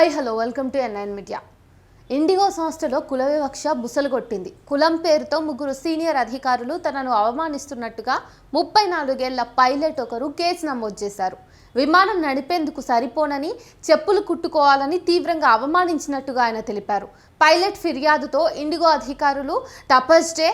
Hi hello welcome to N9 media. IndiGo సంస్థలో కుల వివక్ష బుసలు కొట్టింది. కులం పేరుతో ముగ్గురు సీనియర్ అధికారులు తనను అవమానిస్తున్నట్టుగా 34 ఏళ్ల పైలట్ ఒకరు కేసు నమోదు చేశారు. విమానం నడిపేందుకు సరిపోనని, చెప్పులు కుట్టుకోవాలని తీవ్రంగా అవమానించినట్టుగా ఆయన తెలిపారు. పైలట్ ఫిర్యాదుతో ఇండిగో అధికారులు తపస్ డే,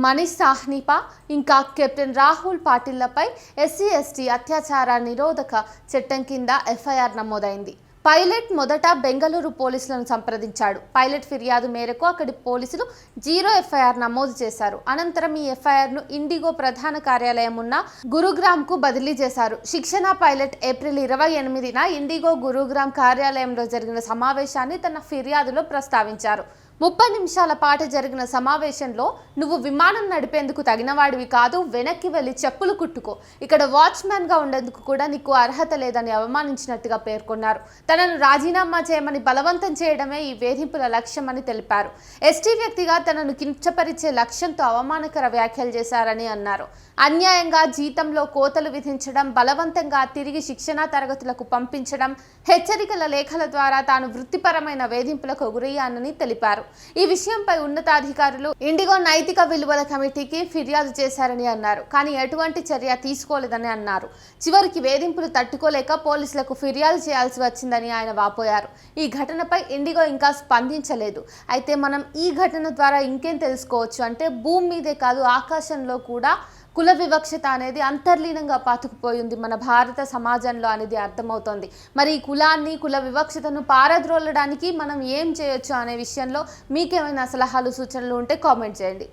మనీష్ సాహ్నిపా ఇంకా కెప్టెన్ రాహుల్ పాటిల్లపై SC/ST అత్యాచార నిరోధక చట్టం కింద FIR నమోదైంది. పైలట్ మొదట బెంగళూరు పోలీసులను సంప్రదించాడు. పైలట్ ఫిర్యాదు మేరకు అక్కడి పోలీసులు 0 FIR నమోదు చేశారు. అనంతరం ఈ FIRను ఇండిగో ప్రధాన కార్యాలయం ఉన్న గురుగ్రామ్కు బదిలీ చేశారు. శిక్షణ పైలట్ ఏప్రిల్ 28న ఇండిగో గురుగ్రామ్ కార్యాలయంలో జరిగిన సమావేశాన్ని తన ఫిర్యాదులో ప్రస్తావించారు. 30 నిమిషాల పాటు జరిగిన సమావేశంలో నువ్వు విమానం నడిపేందుకు తగినవాడివి కాదు, వెనక్కి వెళ్ళి చెప్పులు కుట్టుకో, ఇక్కడ వాచ్మ్యాన్గా ఉండేందుకు కూడా నీకు అర్హత లేదని అవమానించినట్టుగా పేర్కొన్నారు. తనను రాజీనామా చేయమని బలవంతం చేయడమే ఈ వేధింపుల లక్ష్యమని తెలిపారు. ST వ్యక్తిగా తనను కించపరిచే లక్ష్యంతో అవమానకర వ్యాఖ్యలు చేశారని అన్నారు. అన్యాయంగా జీతంలో కోతలు విధించడం, బలవంతంగా తిరిగి శిక్షణా తరగతులకు పంపించడం, హెచ్చరికల లేఖల ద్వారా తాను వృత్తిపరమైన వేధింపులకు గురయ్యానని తెలిపారు. ఈ విషయంపై ఉన్నతాధికారులు ఇండిగో నైతిక విలువల కమిటీకి ఫిర్యాదు చేశారని అన్నారు. కానీ ఎటువంటి చర్య తీసుకోలేదని అన్నారు. చివరికి వేధింపులు తట్టుకోలేక పోలీసులకు ఫిర్యాదు చేయాల్సి వచ్చిందని ఆయన వాపోయారు. ఈ ఘటనపై ఇండిగో ఇంకా స్పందించలేదు. అయితే మనం ఈ ఘటన ద్వారా ఇంకేం తెలుసుకోవచ్చు అంటే, భూమి మీదే కాదు ఆకాశంలో కూడా కుల వివక్షత అనేది అంతర్లీనంగా పాతుకుపోయింది మన భారత సమాజంలో అనేది అర్థమవుతోంది. మరి ఈ కులాన్ని, కుల వివక్షతను పారద్రోలడానికి మనం ఏం చేయొచ్చు అనే విషయంలో మీకేమైనా సలహాలు, సూచనలు ఉంటే కామెంట్ చేయండి.